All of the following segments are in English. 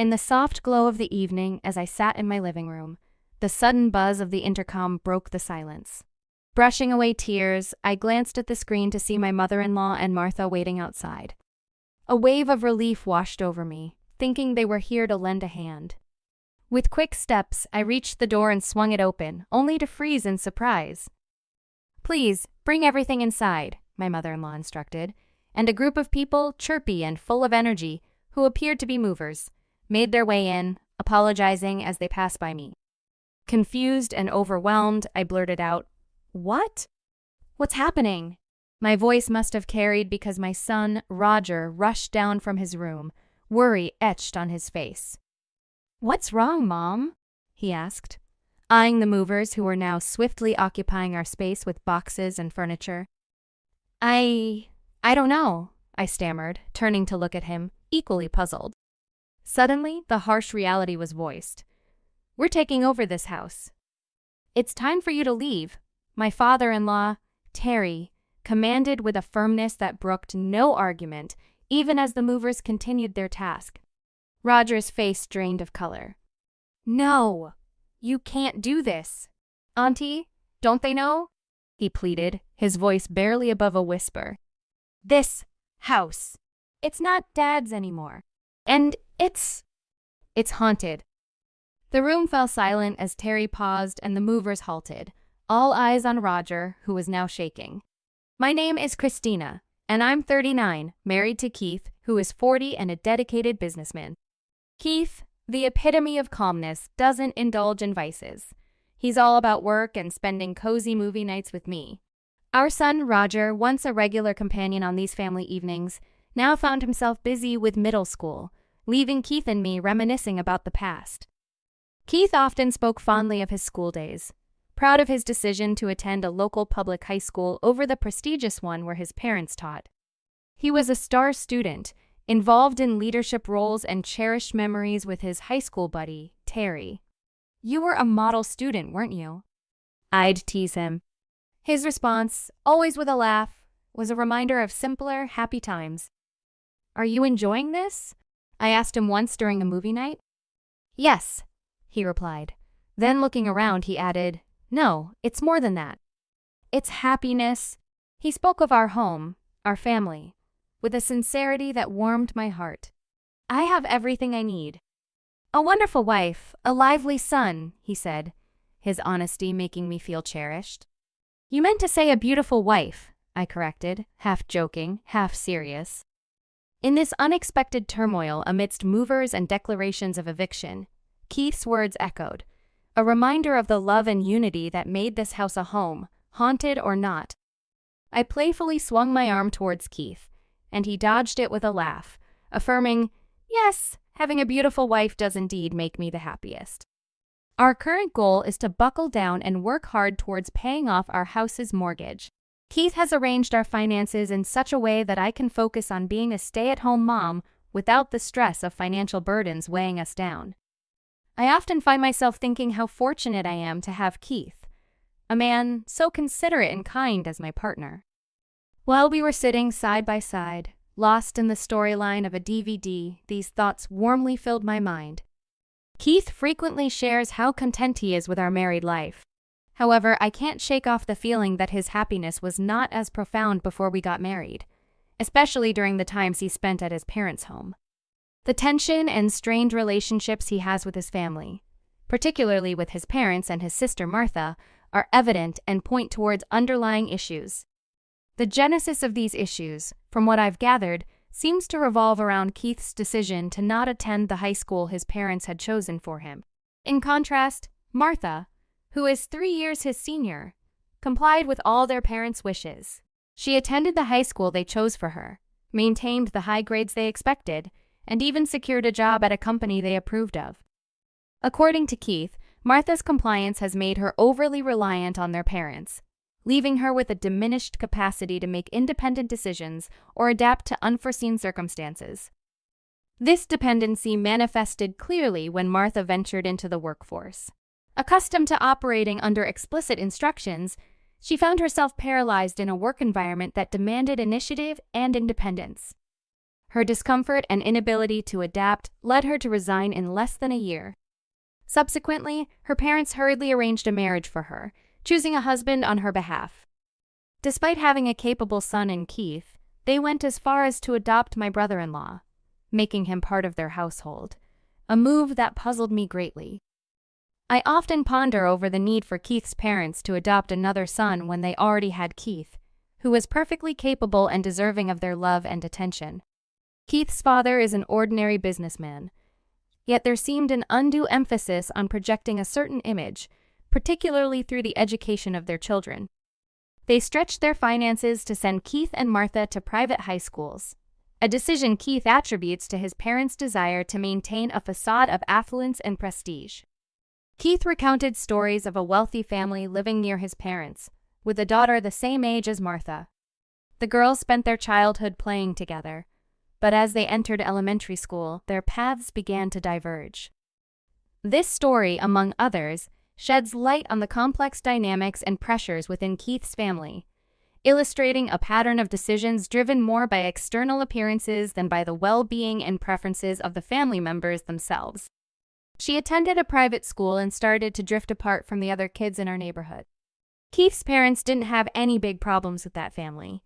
In the soft glow of the evening, as I sat in my living room, the sudden buzz of the intercom broke the silence. Brushing away tears, I glanced at the screen to see my mother-in-law and Martha waiting outside. A wave of relief washed over me, thinking they were here to lend a hand. With quick steps, I reached the door and swung it open, only to freeze in surprise. "Please, bring everything inside," my mother-in-law instructed, and a group of people, chirpy and full of energy, who appeared to be movers, made their way in, apologizing as they passed by me. Confused and overwhelmed, I blurted out, "What? What's happening?" My voice must have carried because my son, Roger, rushed down from his room, worry etched on his face. "What's wrong, Mom?" he asked, eyeing the movers who were now swiftly occupying our space with boxes and furniture. I don't know," I stammered, turning to look at him, equally puzzled. Suddenly, the harsh reality was voiced. "We're taking over this house. It's time for you to leave," my father-in-law, Terry, commanded with a firmness that brooked no argument, even as the movers continued their task. Roger's face drained of color. "No, you can't do this. Auntie, don't they know?" he pleaded, his voice barely above a whisper. "This house, it's not Dad's anymore. And it's haunted." The room fell silent as Terry paused and the movers halted, all eyes on Roger, who was now shaking. "My name is Christina, and I'm 39, married to Keith, who is 40 and a dedicated businessman. Keith, the epitome of calmness, doesn't indulge in vices. He's all about work and spending cozy movie nights with me. Our son, Roger, once a regular companion on these family evenings, now found himself busy with middle school, leaving Keith and me reminiscing about the past. Keith often spoke fondly of his school days, proud of his decision to attend a local public high school over the prestigious one where his parents taught. He was a star student, involved in leadership roles and cherished memories with his high school buddy, Terry. "You were a model student, weren't you?" I'd tease him. His response, always with a laugh, was a reminder of simpler, happy times. "Are you enjoying this?" I asked him once during a movie night. "Yes," he replied. Then looking around, he added, "No, it's more than that. It's happiness." He spoke of our home, our family, with a sincerity that warmed my heart. "I have everything I need. A wonderful wife, a lively son," he said, his honesty making me feel cherished. "You meant to say a beautiful wife," I corrected, half joking, half serious. In this unexpected turmoil amidst movers and declarations of eviction, Keith's words echoed, a reminder of the love and unity that made this house a home, haunted or not. I playfully swung my arm towards Keith, and he dodged it with a laugh, affirming, "Yes, having a beautiful wife does indeed make me the happiest." Our current goal is to buckle down and work hard towards paying off our house's mortgage. Keith has arranged our finances in such a way that I can focus on being a stay-at-home mom without the stress of financial burdens weighing us down. I often find myself thinking how fortunate I am to have Keith, a man so considerate and kind as my partner. While we were sitting side by side, lost in the storyline of a DVD, these thoughts warmly filled my mind. Keith frequently shares how content he is with our married life. However, I can't shake off the feeling that his happiness was not as profound before we got married, especially during the times he spent at his parents' home. The tension and strained relationships he has with his family, particularly with his parents and his sister Martha, are evident and point towards underlying issues. The genesis of these issues, from what I've gathered, seems to revolve around Keith's decision to not attend the high school his parents had chosen for him. In contrast, Martha, who is 3 years his senior, complied with all their parents' wishes. She attended the high school they chose for her, maintained the high grades they expected, and even secured a job at a company they approved of. According to Keith, Martha's compliance has made her overly reliant on their parents, leaving her with a diminished capacity to make independent decisions or adapt to unforeseen circumstances. This dependency manifested clearly when Martha ventured into the workforce. Accustomed to operating under explicit instructions, she found herself paralyzed in a work environment that demanded initiative and independence. Her discomfort and inability to adapt led her to resign in less than a year. Subsequently, her parents hurriedly arranged a marriage for her, choosing a husband on her behalf. Despite having a capable son in Keith, they went as far as to adopt my brother-in-law, making him part of their household, a move that puzzled me greatly. I often ponder over the need for Keith's parents to adopt another son when they already had Keith, who was perfectly capable and deserving of their love and attention. Keith's father is an ordinary businessman, yet there seemed an undue emphasis on projecting a certain image, particularly through the education of their children. They stretched their finances to send Keith and Martha to private high schools, a decision Keith attributes to his parents' desire to maintain a facade of affluence and prestige. Keith recounted stories of a wealthy family living near his parents, with a daughter the same age as Martha. The girls spent their childhood playing together, but as they entered elementary school, their paths began to diverge. This story, among others, sheds light on the complex dynamics and pressures within Keith's family, illustrating a pattern of decisions driven more by external appearances than by the well-being and preferences of the family members themselves. She attended a private school and started to drift apart from the other kids in our neighborhood. Keith's parents didn't have any big problems with that family,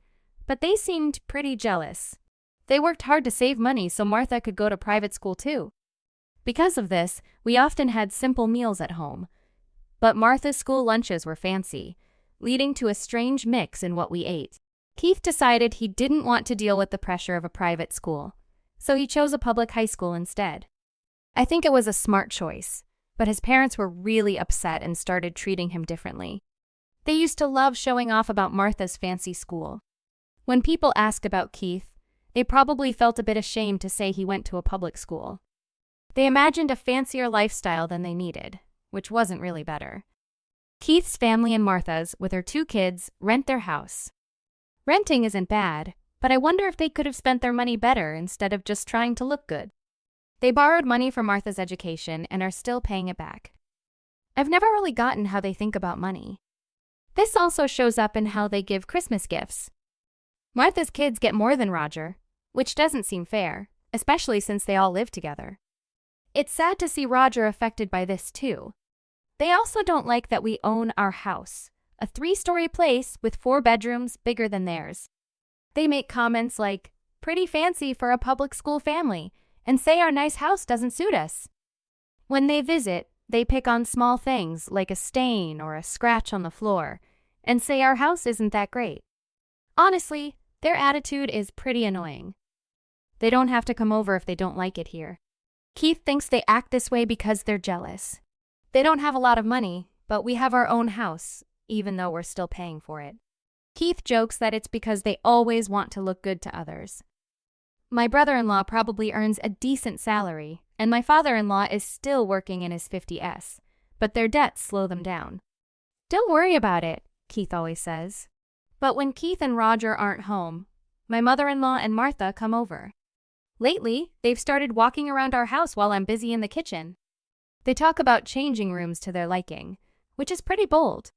but they seemed pretty jealous. They worked hard to save money so Martha could go to private school too. Because of this, we often had simple meals at home, but Martha's school lunches were fancy, leading to a strange mix in what we ate. Keith decided he didn't want to deal with the pressure of a private school, so he chose a public high school instead. I think it was a smart choice, but his parents were really upset and started treating him differently. They used to love showing off about Martha's fancy school. When people asked about Keith, they probably felt a bit ashamed to say he went to a public school. They imagined a fancier lifestyle than they needed, which wasn't really better. Keith's family and Martha's, with her 2 kids, rent their house. Renting isn't bad, but I wonder if they could have spent their money better instead of just trying to look good. They borrowed money for Martha's education and are still paying it back. I've never really gotten how they think about money. This also shows up in how they give Christmas gifts. Martha's kids get more than Roger, which doesn't seem fair, especially since they all live together. It's sad to see Roger affected by this too. They also don't like that we own our house, a 3-story place with 4 bedrooms bigger than theirs. They make comments like, "Pretty fancy for a public school family," and say our nice house doesn't suit us. When they visit, they pick on small things like a stain or a scratch on the floor, and say our house isn't that great. Honestly, their attitude is pretty annoying. They don't have to come over if they don't like it here. Keith thinks they act this way because they're jealous. They don't have a lot of money, but we have our own house, even though we're still paying for it. Keith jokes that it's because they always want to look good to others. My brother-in-law probably earns a decent salary, and my father-in-law is still working in his 50s, but their debts slow them down. "Don't worry about it," Keith always says. But when Keith and Roger aren't home, my mother-in-law and Martha come over. Lately, they've started walking around our house while I'm busy in the kitchen. They talk about changing rooms to their liking, which is pretty bold.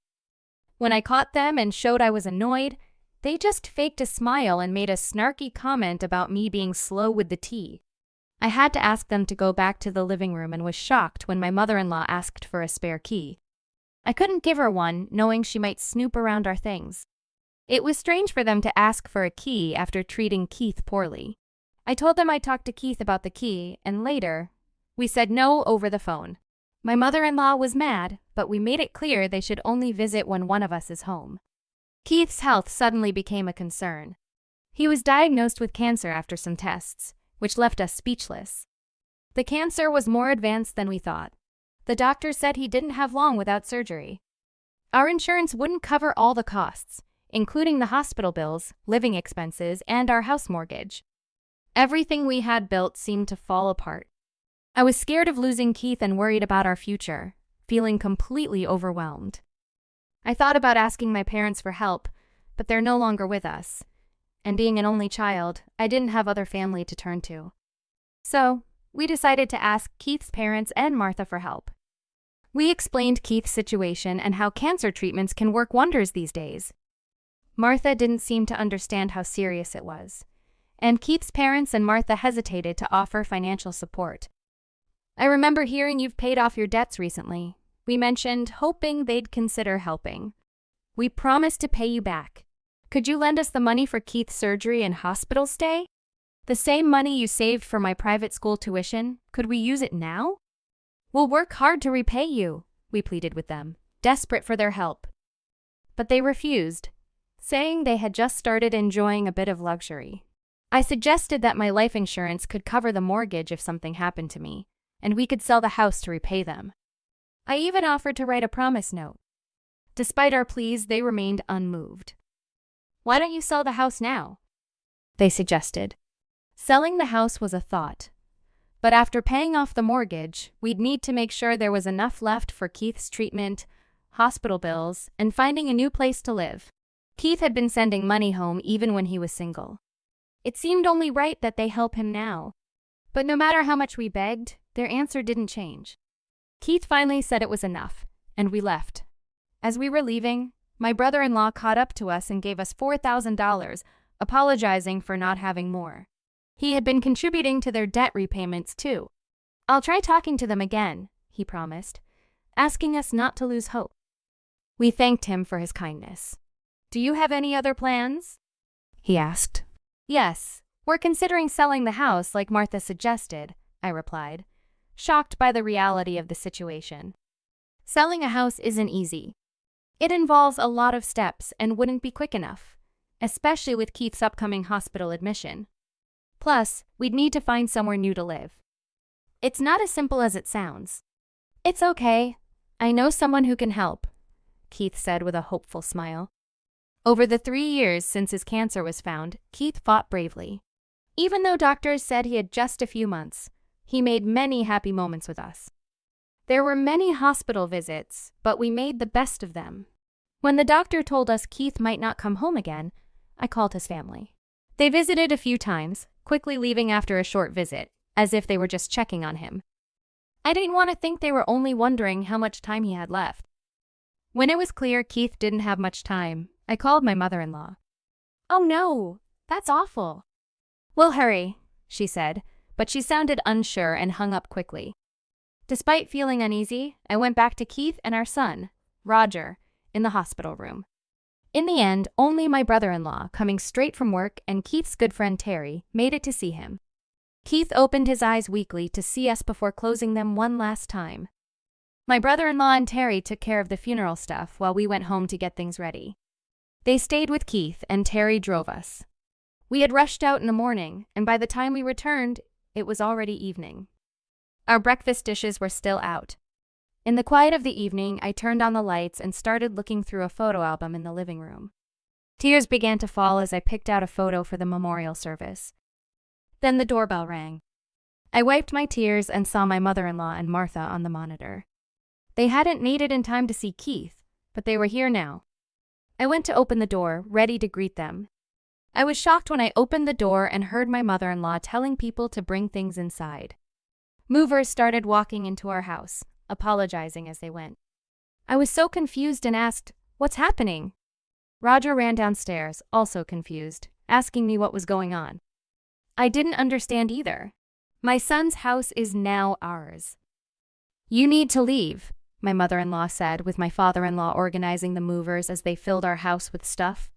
When I caught them and showed I was annoyed, they just faked a smile and made a snarky comment about me being slow with the tea. I had to ask them to go back to the living room and was shocked when my mother-in-law asked for a spare key. I couldn't give her one, knowing she might snoop around our things. It was strange for them to ask for a key after treating Keith poorly. I told them I'd talk to Keith about the key, and later, we said no over the phone. My mother-in-law was mad, but we made it clear they should only visit when one of us is home. Keith's health suddenly became a concern. He was diagnosed with cancer after some tests, which left us speechless. The cancer was more advanced than we thought. The doctor said he didn't have long without surgery. Our insurance wouldn't cover all the costs, including the hospital bills, living expenses, and our house mortgage. Everything we had built seemed to fall apart. I was scared of losing Keith and worried about our future, feeling completely overwhelmed. I thought about asking my parents for help, but they're no longer with us. And being an only child, I didn't have other family to turn to. So, we decided to ask Keith's parents and Martha for help. We explained Keith's situation and how cancer treatments can work wonders these days. Martha didn't seem to understand how serious it was, and Keith's parents and Martha hesitated to offer financial support. "I remember hearing you've paid off your debts recently," we mentioned, hoping they'd consider helping. "We promise to pay you back. Could you lend us the money for Keith's surgery and hospital stay? The same money you saved for my private school tuition, could we use it now? We'll work hard to repay you," we pleaded with them, desperate for their help. But they refused, saying they had just started enjoying a bit of luxury. I suggested that my life insurance could cover the mortgage if something happened to me, and we could sell the house to repay them. I even offered to write a promise note. Despite our pleas, they remained unmoved. "Why don't you sell the house now?" they suggested. Selling the house was a thought. But after paying off the mortgage, we'd need to make sure there was enough left for Keith's treatment, hospital bills, and finding a new place to live. Keith had been sending money home even when he was single. It seemed only right that they help him now. But no matter how much we begged, their answer didn't change. Keith finally said it was enough, and we left. As we were leaving, my brother-in-law caught up to us and gave us $4,000, apologizing for not having more. He had been contributing to their debt repayments too. "I'll try talking to them again," he promised, asking us not to lose hope. We thanked him for his kindness. "Do you have any other plans?" he asked. "Yes, we're considering selling the house like Martha suggested," I replied, shocked by the reality of the situation. Selling a house isn't easy. It involves a lot of steps and wouldn't be quick enough, especially with Keith's upcoming hospital admission. Plus, we'd need to find somewhere new to live. "It's not as simple as it sounds." "It's okay. I know someone who can help," Keith said with a hopeful smile. Over the 3 years since his cancer was found, Keith fought bravely. Even though doctors said he had just a few months, he made many happy moments with us. There were many hospital visits, but we made the best of them. When the doctor told us Keith might not come home again, I called his family. They visited a few times, quickly leaving after a short visit, as if they were just checking on him. I didn't want to think they were only wondering how much time he had left. When it was clear Keith didn't have much time, I called my mother-in-law. "Oh no, that's awful." "We'll hurry," she said, but she sounded unsure and hung up quickly. Despite feeling uneasy, I went back to Keith and our son, Roger, in the hospital room. In the end, only my brother-in-law, coming straight from work, and Keith's good friend Terry, made it to see him. Keith opened his eyes weakly to see us before closing them one last time. My brother-in-law and Terry took care of the funeral stuff while we went home to get things ready. They stayed with Keith, and Terry drove us. We had rushed out in the morning, and by the time we returned, it was already evening. Our breakfast dishes were still out. In the quiet of the evening, I turned on the lights and started looking through a photo album in the living room. Tears began to fall as I picked out a photo for the memorial service. Then the doorbell rang. I wiped my tears and saw my mother-in-law and Martha on the monitor. They hadn't made it in time to see Keith, but they were here now. I went to open the door, ready to greet them. I was shocked when I opened the door and heard my mother-in-law telling people to bring things inside. Movers started walking into our house, apologizing as they went. I was so confused and asked, "What's happening?" Roger ran downstairs, also confused, asking me what was going on. I didn't understand either. My son's house is now ours. "You need to leave," my mother-in-law said, with my father-in-law organizing the movers as they filled our house with stuff.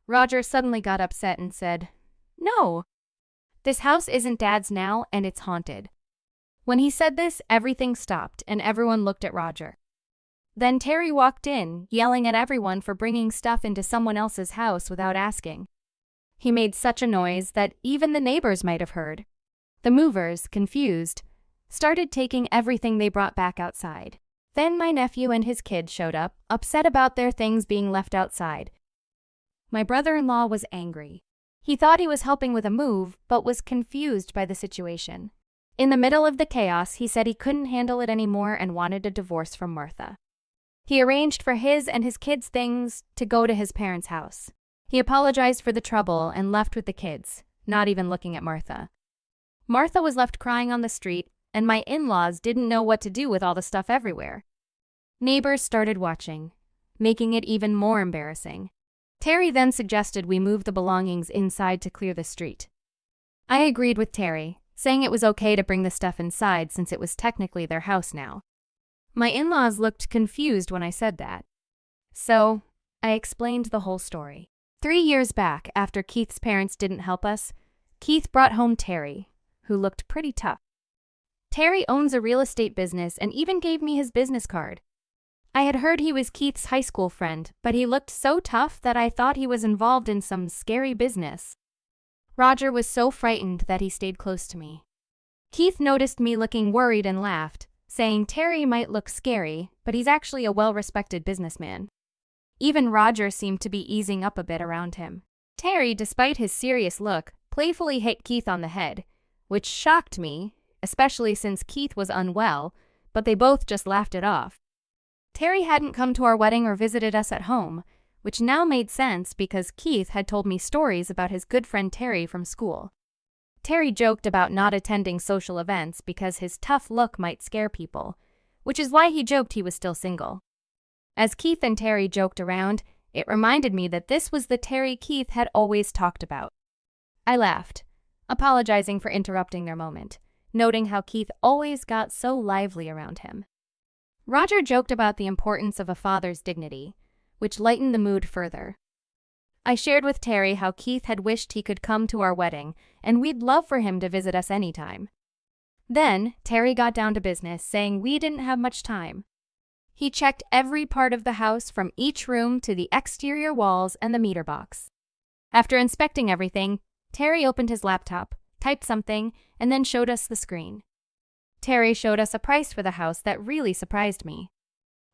Roger suddenly got upset and said, "No, this house isn't Dad's now, and it's haunted." When he said this, everything stopped and everyone looked at Roger. Then Terry walked in, yelling at everyone for bringing stuff into someone else's house without asking. He made such a noise that even the neighbors might have heard. The movers, confused, started taking everything they brought back outside. Then my nephew and his kid showed up, upset about their things being left outside. My brother-in-law was angry. He thought he was helping with a move, but was confused by the situation. In the middle of the chaos, he said he couldn't handle it anymore and wanted a divorce from Martha. He arranged for his and his kids' things to go to his parents' house. He apologized for the trouble and left with the kids, not even looking at Martha. Martha was left crying on the street, and my in-laws didn't know what to do with all the stuff everywhere. Neighbors started watching, making it even more embarrassing. Terry then suggested we move the belongings inside to clear the street. I agreed with Terry, saying it was okay to bring the stuff inside since it was technically their house now. My in-laws looked confused when I said that. So, I explained the whole story. 3 years back, after Keith's parents didn't help us, Keith brought home Terry, who looked pretty tough. Terry owns a real estate business and even gave me his business card. I had heard he was Keith's high school friend, but he looked so tough that I thought he was involved in some scary business. Roger was so frightened that he stayed close to me. Keith noticed me looking worried and laughed, saying Terry might look scary, but he's actually a well-respected businessman. Even Roger seemed to be easing up a bit around him. Terry, despite his serious look, playfully hit Keith on the head, which shocked me, especially since Keith was unwell, but they both just laughed it off. Terry hadn't come to our wedding or visited us at home, which now made sense because Keith had told me stories about his good friend Terry from school. Terry joked about not attending social events because his tough look might scare people, which is why he joked he was still single. As Keith and Terry joked around, it reminded me that this was the Terry Keith had always talked about. I laughed, apologizing for interrupting their moment, noting how Keith always got so lively around him. Roger joked about the importance of a father's dignity, which lightened the mood further. I shared with Terry how Keith had wished he could come to our wedding, and we'd love for him to visit us anytime. Then, Terry got down to business, saying we didn't have much time. He checked every part of the house from each room to the exterior walls and the meter box. After inspecting everything, Terry opened his laptop, typed something, and then showed us the screen. Terry showed us a price for the house that really surprised me.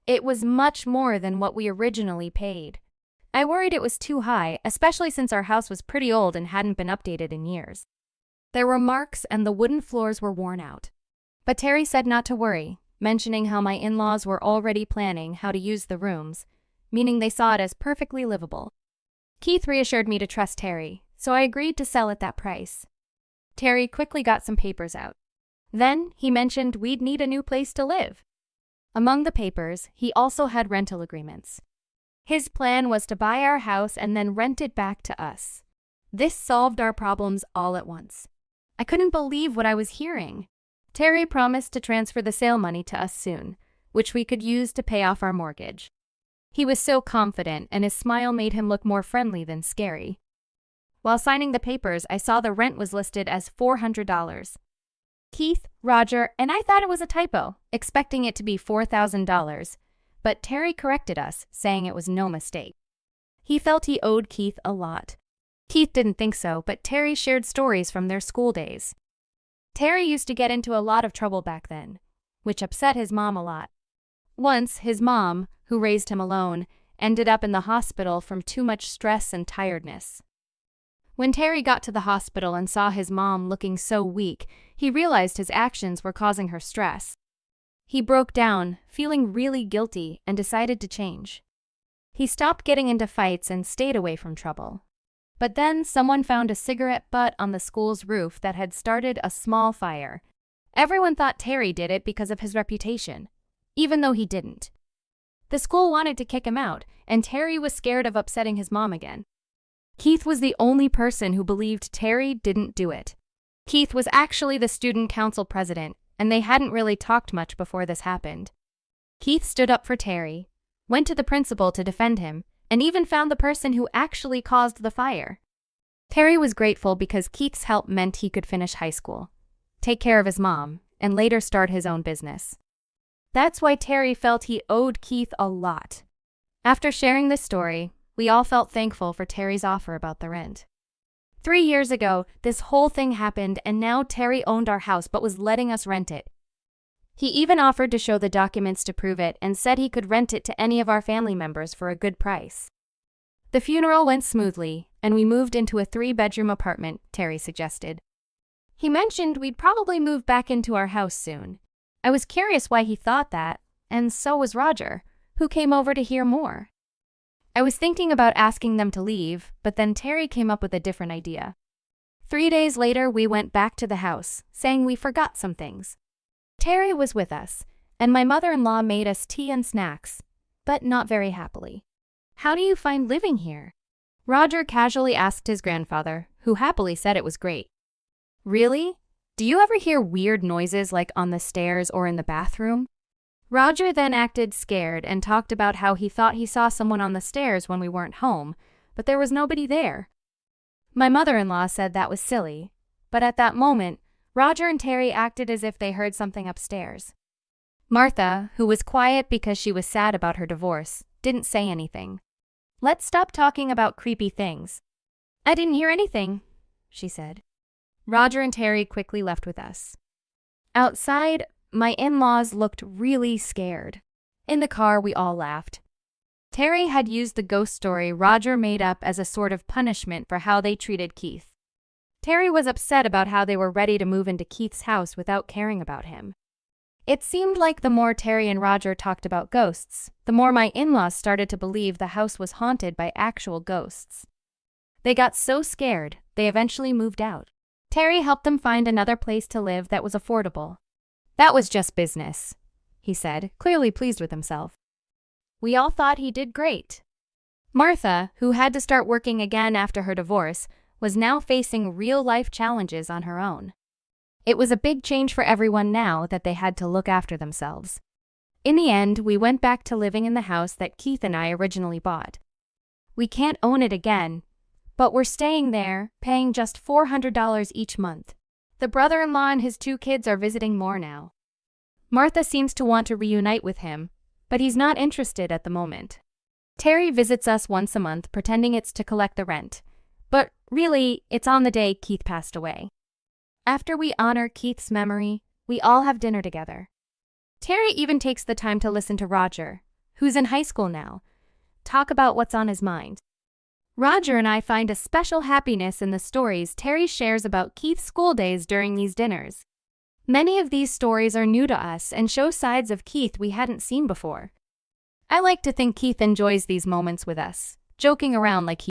It was much more than what we originally paid. I worried it was too high, especially since our house was pretty old and hadn't been updated in years. There were marks and the wooden floors were worn out. But Terry said not to worry, mentioning how my in-laws were already planning how to use the rooms, meaning they saw it as perfectly livable. Keith reassured me to trust Terry, so I agreed to sell at that price. Terry quickly got some papers out. Then, he mentioned we'd need a new place to live. Among the papers, he also had rental agreements. His plan was to buy our house and then rent it back to us. This solved our problems all at once. I couldn't believe what I was hearing. Terry promised to transfer the sale money to us soon, which we could use to pay off our mortgage. He was so confident, and his smile made him look more friendly than scary. While signing the papers, I saw the rent was listed as $400. Keith, Roger, and I thought it was a typo, expecting it to be $4,000, but Terry corrected us, saying it was no mistake. He felt he owed Keith a lot. Keith didn't think so, but Terry shared stories from their school days. Terry used to get into a lot of trouble back then, which upset his mom a lot. Once, his mom, who raised him alone, ended up in the hospital from too much stress and tiredness. When Terry got to the hospital and saw his mom looking so weak, he realized his actions were causing her stress. He broke down, feeling really guilty, and decided to change. He stopped getting into fights and stayed away from trouble. But then someone found a cigarette butt on the school's roof that had started a small fire. Everyone thought Terry did it because of his reputation, even though he didn't. The school wanted to kick him out, and Terry was scared of upsetting his mom again. Keith was the only person who believed Terry didn't do it. Keith was actually the student council president, and they hadn't really talked much before this happened. Keith stood up for Terry, went to the principal to defend him, and even found the person who actually caused the fire. Terry was grateful because Keith's help meant he could finish high school, take care of his mom, and later start his own business. That's why Terry felt he owed Keith a lot. After sharing this story, we all felt thankful for Terry's offer about the rent. 3 years ago, this whole thing happened, and now Terry owned our house but was letting us rent it. He even offered to show the documents to prove it and said he could rent it to any of our family members for a good price. The funeral went smoothly, and we moved into a 3-bedroom apartment, Terry suggested. He mentioned we'd probably move back into our house soon. I was curious why he thought that, and so was Roger, who came over to hear more. I was thinking about asking them to leave, but then Terry came up with a different idea. 3 days later, we went back to the house, saying we forgot some things. Terry was with us, and my mother-in-law made us tea and snacks, but not very happily. "How do you find living here?" Roger casually asked his grandfather, who happily said it was great. Really? Do you ever hear weird noises like on the stairs or in the bathroom? Roger then acted scared and talked about how he thought he saw someone on the stairs when we weren't home, but there was nobody there. My mother-in-law said that was silly, but at that moment, Roger and Terry acted as if they heard something upstairs. Martha, who was quiet because she was sad about her divorce, didn't say anything. "Let's stop talking about creepy things." "I didn't hear anything," she said. Roger and Terry quickly left with us. Outside, my in-laws looked really scared. In the car, we all laughed. Terry had used the ghost story Roger made up as a sort of punishment for how they treated Keith. Terry was upset about how they were ready to move into Keith's house without caring about him. It seemed like the more Terry and Roger talked about ghosts, the more my in-laws started to believe the house was haunted by actual ghosts. They got so scared, they eventually moved out. Terry helped them find another place to live that was affordable. "That was just business," he said, clearly pleased with himself. We all thought he did great. Martha, who had to start working again after her divorce, was now facing real-life challenges on her own. It was a big change for everyone now that they had to look after themselves. In the end, we went back to living in the house that Keith and I originally bought. We can't own it again, but we're staying there, paying just $400 each month. The brother-in-law and his 2 kids are visiting more now. Martha seems to want to reunite with him, but he's not interested at the moment. Terry visits us once a month, pretending it's to collect the rent, but really, it's on the day Keith passed away. After we honor Keith's memory, we all have dinner together. Terry even takes the time to listen to Roger, who's in high school now, talk about what's on his mind. Roger and I find a special happiness in the stories Terry shares about Keith's school days during these dinners. Many of these stories are new to us and show sides of Keith we hadn't seen before. I like to think Keith enjoys these moments with us, joking around like he